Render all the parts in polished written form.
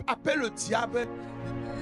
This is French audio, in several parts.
appelle le diable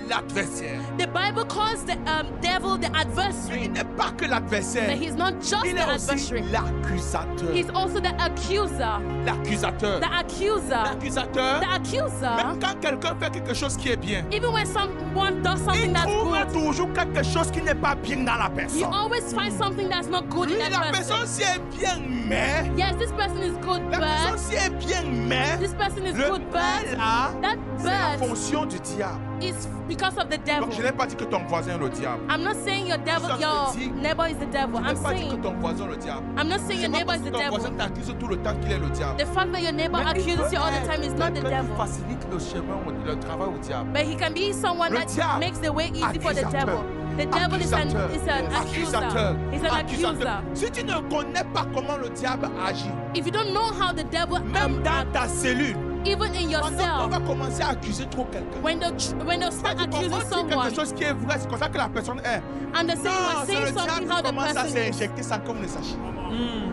l'adversaire. The Bible calls the devil the Mais adversary. il n'est pas que l'adversaire. But he's not just Il the est aussi adversary. l'accusateur. He's also the accuser. L'accusateur. The accuser. L'accusateur. The accuser. Même quand quelqu'un fait quelque chose qui est bien, Even when someone does something il that's trouvera good, toujours quelque chose qui n'est pas bien dans la you personne. always find something that's not good Oui, in la that personne person. si est bien, mais Yes, this person is good, la personne but si est bien, mais this person is le good, but mais là, that c'est la but fonction du diable. is because of the devil. Donc je n'ai pas dit que ton voisin est le diable. I'm not saying your devil, Ça, je your te dis, neighbor is the devil. Je I'm n'ai pas dit que saying ton voisin est le diable. I'm not saying C'est your pas neighbor parce is que the ton devil. voisin t'accuse tout le temps qu'il est le diable. The fact that your neighbor Mais il accuses peut you all the être time is not the quelqu'un qui devil. facilite le chemin, le travail au diable. But he can be someone Le that diable, makes the way easy for the accusateur. devil. The devil is an Accusateur. accuser. He's an accuser. Si tu ne connais pas comment le diable agit, If you don't know how the devil même dans ta cellule, even in pendant qu'on yourself, va commencer à accuser trop quelqu'un, when they start quand on accusing dit someone quelque chose qui est vrai, c'est comme ça que la personne est. and the Non, same c'est saying le diable something qui how the commence à person is, s'injecter sans que vous ne sachiez.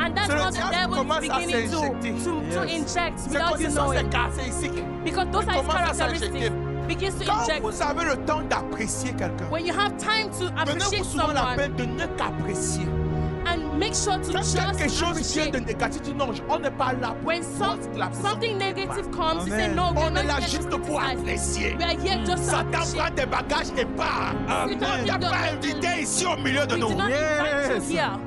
and that's C'est le how the diable qui devil is commence à beginning s'injecter. to inject C'est without comme you si ça s'est knowing, cassé ici. because those Il are his commence à characteristics. s'injecter. Begins to Quand inject. vous avez le temps d'apprécier quelqu'un, When you have time to appreciate donnez-vous souvent la someone peine de ne qu'apprécier. and make sure to Quand just quelque chose vient appreciate. de négatif, tu dis non, on n'est pas là pour When voir ce que la personne something fait. negative comes, you say Amen. no, we're On not est là here to juste pour criticize. apprécier. We are here just to Satan appreciate. prend tes bagages et part. Amen. On t'a pas invité ici au milieu de We nous. did not invite you here.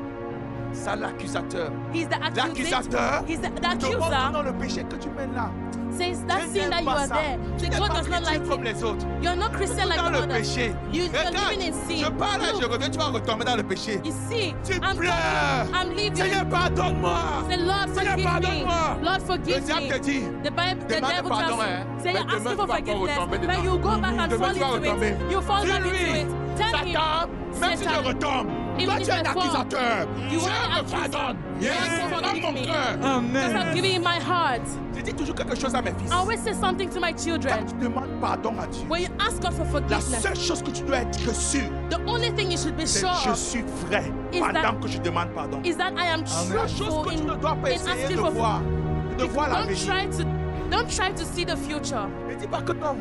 Ça, l'accusateur. He's the accuser. L'accusateur He's the te montre accuser. dans le péché que tu mènes là. Says that Je sin n'aime that you pas are ça. there. Tu The n'es God pas does not chrétien like comme it. les autres. You're not Christian like Dans the le others. péché. You're Regarde, living in sin. je parle, je Look, reviens, tu vas retomber dans le péché. you see, Tu I'm pleures. I'm leaving. Seigneur, pardonne-moi. Say, Lord, Seigneur, forgive me. pardonne-moi. Lord, Le forgive diable te me. dit, The Bible, the demande devil pardon, tells hein. you, say Mais you're demain, asking tu for vas encore forgiveness, retomber but dedans. you go back and Demain, fall tu vas into retomber. it. You fall back into Dis-lui, it. Tell him, Satan, même si je Satan, retombe, even toi if tu es un I fall, accusateur. you Je are an me accuser. pardonne. Yes, Dans forgive mon me. cœur. Because I've given you my heart. Je dis toujours quelque chose à mes fils. I always say something to my Quand children. tu demandes pardon à Dieu, When you ask God for la forgiveness, seule chose que tu dois être sûr, the only thing you should be c'est sure je of suis vrai Is pendant that- que je demande pardon. is that I am La chose truthful que tu ne in dois pas essayer asking de for voir, de voir Don't l'avenir. try to see the future. Ne dis pas que non.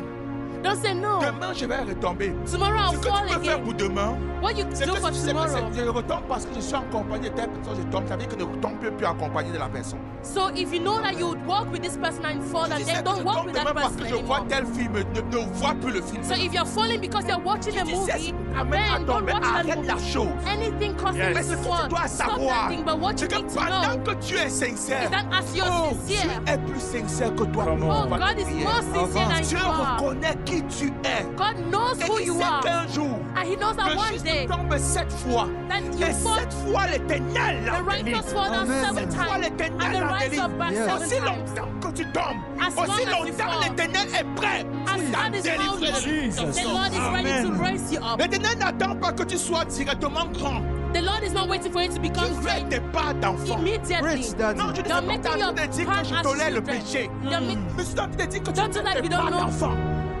Don't say no. Demain, je vais retomber. Tomorrow Ce I'll que fall tu peux faire again. pour demain, What you c'est do que for si tu sais que tomorrow. je retombe parce que je suis en compagnie de telle personne, je tombe. Ça veut dire que ne tombe plus accompagné de la personne. So if you know that you would walk with this person and fall, Si and tu sais then que je don't walk tombe with that demain parce person que je vois anymore. tel film, ne vois plus le film. So if you're falling because you're watching a Si tu sais ce movie, qui t'amène à then don't tomber, watch that arrête la movie. chose. Anything causing Mais you ce to que tu fall, dois stop savoir, that thing. But what you c'est que need to pendant know que tu es sincère, is that as you're oh, sincere, Dieu est plus sincère que toi. Come oh, on. God is more sincere than Dieu you are. reconnaît qui tu es. God knows Et who il you sait are. qu'un jour, And He knows that le one juste day tombe 7 fois. that you Et fall, 7 fois l'éternel the l'embellit. righteous fall down Amen. 7 Cette fois times, l'éternel and the l'embellit. rise up back Yes. 7 Aussi times. longtemps que tu tombes, As long aussi as you longtemps fall, l'éternel est prêt As pour God is délivrer. holy, the Lord is ready to Amen. raise you up. L'éternel n'attend pas que tu sois directement grand. The Lord is not waiting for you to Tu become fais great tes pas d'enfant. immediately. Preach, Daddy. Non, je ne suis You're pas making en your train de dire part que je as tolère le children. péché. You're, Je suis en train de dire que tu Don't ne do like fais we don't pas know. d'enfant.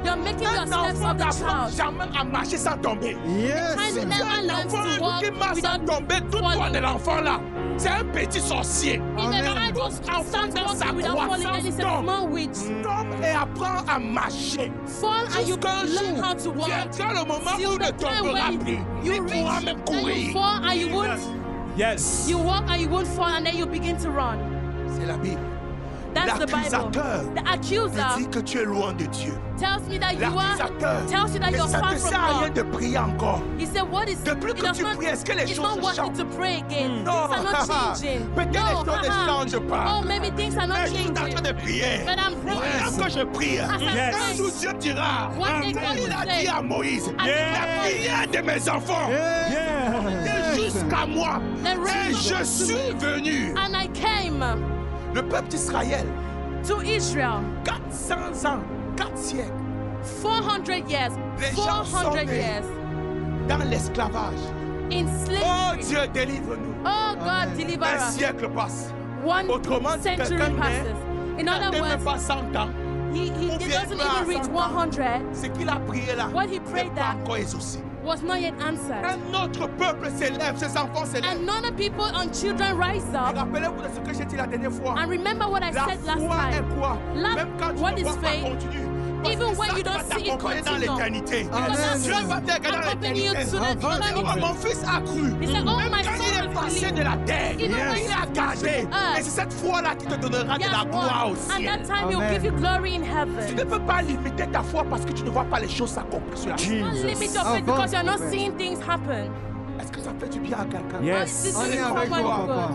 you're making your Un steps enfant of the n'apprend child. jamais à marcher sans tomber. Yes. Kind of never Un learns enfant to walk qui marche sans without tomber, tout droit falling. de l'enfant là, c'est un petit sorcier. If Amen. a child just stands Dans sa walking without falling, and it's a croissance, small witch. Tombe et apprend à marcher. Fall and you Jusqu'un learn jour, how to walk. viendra le moment Till où the ne time tombera when plus. you Il pourra reach, même then you courir. fall and you won't. Yes. You walk and you won't fall, and then you begin to run. C'est la Bible. That's the Bible. L'accusateur The te accuser dit que tu es loin de Dieu. tells me that you are. L'accusateur, Tells you that et you're ça far ne from sert à rien God. de prier encore. He said, "What is? Depuis it que does tu not- pries, est-ce que les it's choses not worth changent? it to pray again. Non, Things are not changing. peut-être No, les choses ne haha. changent pas. Oh, maybe things are not Mais je suis en train changing. de prier. But I'm praying. Pendant que je prie, As I Yes. un jour Dieu dira, One day God comme il will a say, dit à Moïse, I la prière de mes enfants est Yes. jusqu'à moi. The Et rain je suis venu. and I came Le peuple d'Israël, to Israel 400 ans, 4 siècles, 400 years, Les gens sont 400 nés. years dans l'esclavage. in Oh slavery. Dieu, délivre-nous. Oh God, deliver Un us. siècle passe. One Autrement dit, century quelqu'un passes. In n'a other même words, pas 100 ans. he Ou bien doesn't pas even reach 100 ans. 100. Ce qu'il a prié là What he n'est prayed pas that encore exaucé. was not yet answered. Un autre peuple s'élève, ses enfants s'élèvent. And other people and children rise Et up. rappelez-vous de ce que j'ai dit la dernière fois. And remember what I La said last foi time. est quoi? La- Même quand tu what ne is vois pas faith? continue. Parce Even que when ça you va don't see it t'accompagner dans continue. l'éternité. Because Dieu va t'accompagner dans accompany you l'éternité. to the Oh, mon fils a cru. He said, oh, Même my quand il est son passé believed. de la terre, Even when il a gardé. Ah. Et c'est cette foi-là qui te donnera de Yes, la gloire au one. And ciel. that time he'll Amen. give you glory in Tu heaven. ne peux pas limiter ta foi parce que tu ne vois pas les choses s'accomplir sur la terre. Don't limit your faith because you're not seeing things happen. Est-ce que ça fait du bien à quelqu'un? Yes. This On is est so avec much toi, good. papa.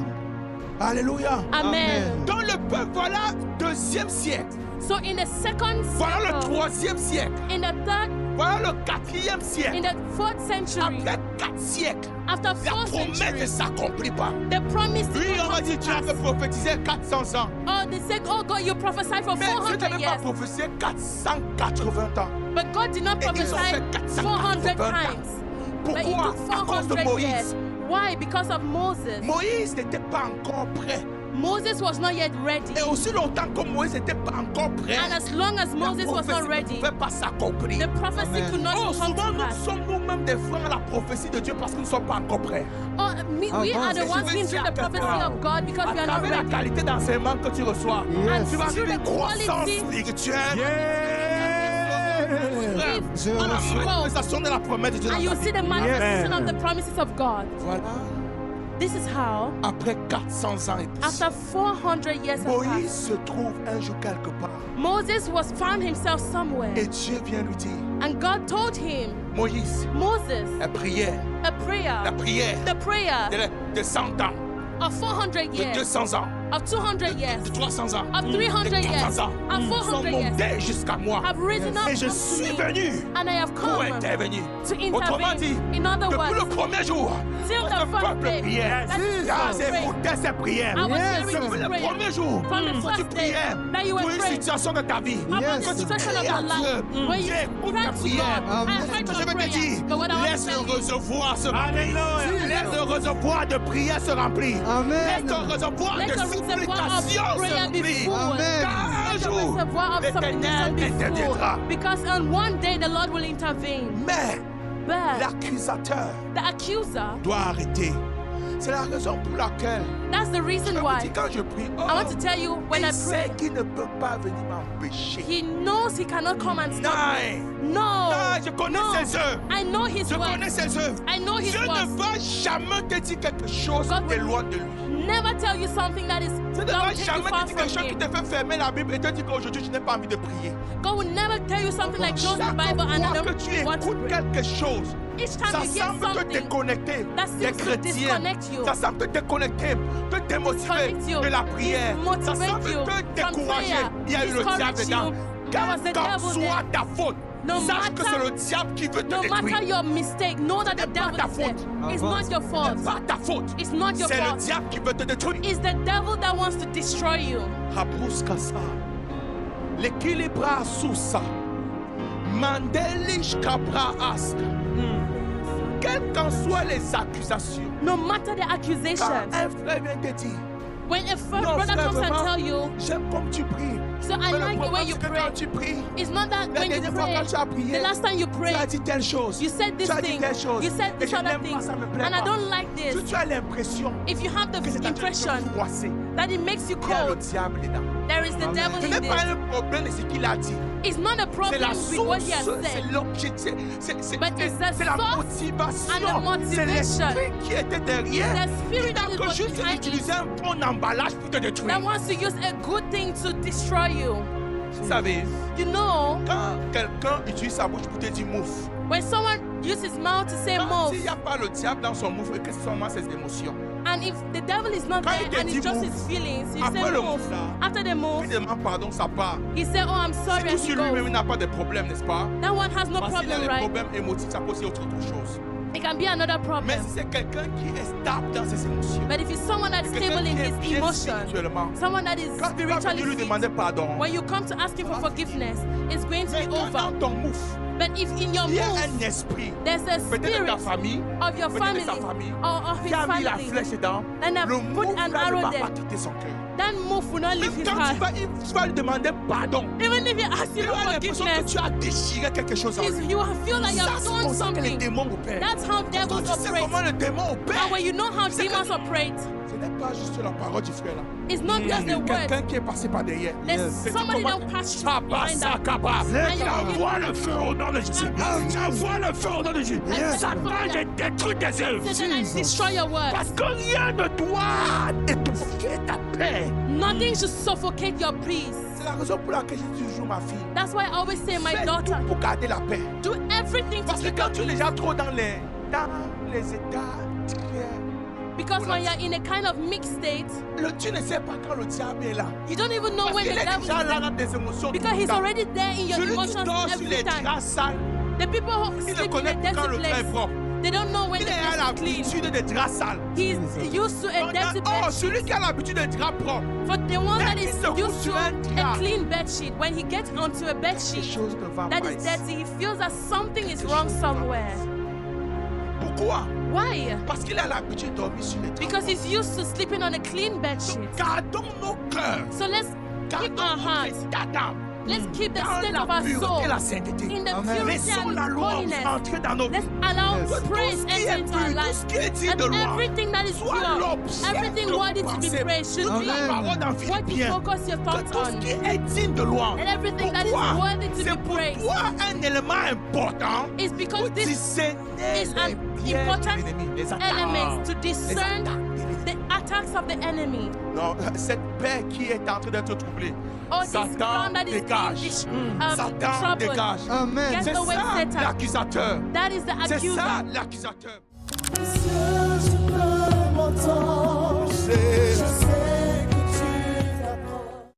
Alléluia. Amen. Dans le peuple, voilà, 2e siècle. So in the second Voilà le cycle, 3e siècle. in the third, Voilà le 4e in siècle. the fourth century, Après 4 siècles, after la 4 promesse ne centuries, s'accomplit pas. the promise did Oui, not on va come dire, to tu avais pass. prophétisé 400 ans. Oh, they said, oh God, you prophesied for Mais Dieu 400 n'avait pas years. prophétisé 480 ans. But God did not Et ils ont prophesy fait 480 400 ans. times. But it Pourquoi? took À cause de 400 years. Moïse. Why? Because of Moses. Moïse n'était pas encore prêt. Moses was not yet ready. Et aussi longtemps que Moïse n'était pas encore prêt, And as long as la Moses was prophétie not ne ready, pouvait pas s'accomplir. the prophecy Amen. could not Oh, come souvent to nous pass. sommes nous-mêmes des freins à la prophétie de Dieu parce que nous ne sommes pas encore prêts. Oh, we are the ones hindering the prophecy of God because we À are not travers la ready. qualité d'enseignement que tu reçois, Yes. tu vas vivre une The croissance quality- spirituelle. Yeah. Je À la reçois. manifestation de la promesse de Dieu dans And you ta see vie. the manifestation Yes. of the promises of God. Voilà. This is how, Après 400 ans et plus, after 400 years have Moïse passed, se trouve un jour quelque part. Moses was found himself somewhere. Et Dieu vient lui dire, And God told him, Moïse, Moses, la prière, a prayer, the prayer de 100 ans, of 400 de years, 200 ans, of 200 years, de 300 ans, of 300 de years, 400 ans, of sont 400 years montés jusqu'à moi. have risen up Et je unto suis me, venu and I have pour come intervenir. to Autrement dit, intervene. In other depuis le words, premier jour, till le the first peuple day priait. that you Car prayed, j'écoutais ces prières. I was Yes. hearing Depuis this le prayer. premier jour, From the que tu first day priais that you were pour une praying situation de ta vie. about Yes. the situation of Prie your à life, Dieu. when you J'écoute pray ta to prière. God, I Amen. heard Je your vais te prayer. dire, But what I want laisse to le tell you, reservoir se remplir. Alléluia. Laisse le reservoir de prière se remplir. Amen. Laisse ton reservoir let de the reservoir supplication of se prayer be remplir. full. Amen. Car un Let the jour, reservoir of l'Éternel supplication be interviendra. full. Because on one day the Lord will intervene. Mais But l'accusateur the accuser, doit arrêter. C'est la raison pour laquelle that's the je reason vous why. dis quand je prie, I want to tell you, when I il sait pray, qu'il ne peut pas venir m'empêcher. he knows he cannot come and stop me. Non, No. non, je connais No. ses œuvres. I know his Je connais words. ses œuvres. I know his Dieu ne words. va jamais te dire quelque chose God qui will t'éloigne de lui. Never tell you something that is Dieu ne that va will take you jamais far te dire quelque chose from qui him. te fait fermer la Bible et te dire qu'aujourd'hui tu n'as pas envie de prier. God will never tell you something like close the Chaque Bible and I fois que tu don't want to écoutes pray. quelque chose, Each time ça you hear semble te something déconnecter that des seems to chrétiens. disconnect you, Ça semble te déconnecter, te démotiver disconnect you, de la prière. Ça dismotivate semble you te from décourager. prayer, Il y a eu le diable discourage dedans. you. There was the Quelle devil soit ta faute, No sache que c'est matter- le diable qui veut te no matter détruire. your mistake, know that the Ce n'est pas devil ta is there. faute. It's not your Ce fault. n'est pas ta faute. It's not your C'est le fault. diable qui veut te détruire. It's the devil that wants to destroy you. Habuskasa. L'équilibra susa. Mandelish kabra ask. Quelles qu'en soient les accusations, No matter the quand accusation, un frère vient te dire, when a first non, brother frère, comes and vraiment, tell you, j'aime comme tu pries. so I Mais le like the way problème, you c'est que pray. quand tu pries, It's not that la when you dernière fois pray, quand tu as prié, the last time you tu as prayed, dit telle chose. you said this Tu as dit thing, telle chose. you said Et this je other n'aime thing, pas, ça me plaît and I pas. don't like Si this. tu as l'impression If you have the que c'est en train de impression te froisser, that it makes you il y a le cold, diable dedans. there is the devil Ce in n'est pas this. un problème de ce qu'il a dit. It's not a C'est problem la with what he has source, said. c'est l'objectif, c'est But it's the c'est la source motivation, and the c'est motivation. l'esprit qui était derrière. The spirit Il n'a that que was juste behind utilisé un bon emballage pour te that détruire. wants to use a good thing to destroy you. Vous savez, You know, quand quelqu'un utilise sa bouche pour te dire mouf, when someone uses his mouth to say quand move, s'il n'y a pas le diable dans son mouf, que ce sont seulement ses émotions. and if the devil is not Quand there il te and dit it's just move, his feelings, you après say le move. move là, After the move, il demande pardon, ça part. he said, oh, I'm sorry, Si and tout he sur lui-même goes. n'a pas de problème, n'est-ce pas? That one has no Parce qu'il a problem, des right? problèmes émotifs, ça peut aussi être autre chose. It can be another Mais problem. si c'est quelqu'un qui est stable dans ses émotions, But if it's someone that's quelqu'un stable in qui est his bien emotion, spirituellement, someone that is quand tu vas venir spiritually lui fit, demander pardon, when you come to ask him for forgiveness, it's going to mais be quand dans over. ton mouf, But if in your il y a move, un esprit, there's a peut-être de spirit ta famille, of your peut-être family de sa famille, or of qui his a mis la family, flèche dedans, then I've le put mouf an là ne arrow va there. pas quitter son cœur. That move will not leave Même his quand heart. tu vas lui demander pardon, Even if he asks tu you for as l'impression que forgiveness, tu as déchiré quelque chose en lui. you feel like you Ça, have c'est done comme ça que les something. démons opèrent. That's how Quand devils tu sais operate. comment le démon opère, And when you know how c'est que demons operate, Ce n'est pas juste la parole du frère là. It's not Il y a just the quelqu'un word. qui est passé par derrière. There's C'est somebody comment- that passed Ça behind passe, ça that. capable. And you're J'envoie le feu au nom de Jésus. J'envoie le feu au nom de Jésus. Satan, je détruis tes œuvres. Satan, I destroy your word. Parce que rien ne doit étouffer ta paix. Nothing should suffocate your peace. C'est la raison pour laquelle je dis toujours ma fille. That's why I always say, my Fais daughter, tout pour garder la paix. do everything to Parce que keep quand your tu es peace. déjà trop dans les états divers, Because when you're in a kind of mixed state, tu ne sais pas quand le diable est là. you don't even know Parce when qu'il the est devil déjà là is dans tes émotions. because he's already there in your Celui qui emotions dort sur les every time. draps sales, The people who il ne sleep in connaît a pas quand dirty le drap est place, propre. they don't know when Il the est à place is clean. l'habitude des draps sales. He's used to a dirty Oh, bed. celui qui a l'habitude des draps propres. For the one that Dès is qu'il se couche used to sur un a drap, clean bed sheet, when he gets onto a bed quelque sheet chose ne va that pas is ici. dirty, he feels that something is wrong somewhere. Pourquoi? Why? Parce qu'il a l'habitude de dormir sur les draps. Because he's used to sleeping on a clean bed sheet. Gardons nos cœurs. So let's keep Gardons our notre hearts. état d'âme. Let's keep the Dans state la of our pureté soul et la sainteté. in the Amen. purity Laissons la and louange holiness. entrer dans nos vies. Let's allow Yes. praise Tout ce qui enter est into our pur, tout lives. ce qui est digne And de louange, everything that is soit pure, l'objet everything que worthy vous to be pensez. praised should Que be la parole d'en what you Philippiens. focus your Que thoughts tout ce on. qui est digne de louange. And everything that is Pourquoi? worthy to C'est be pour praised. toi un élément important It's because pour this discerner is an les pièges de important l'ennemi, les attaques. element to Les discern attaques de l'ennemi. the attacks of the enemy. Non, cette paix qui est en train d'être troublée. Or this Satan ground that is dégage. being Satan troubled. dégage. Amen. Get C'est away, ça Satan. l'accusateur. That is the C'est accuser. ça l'accusateur. C'est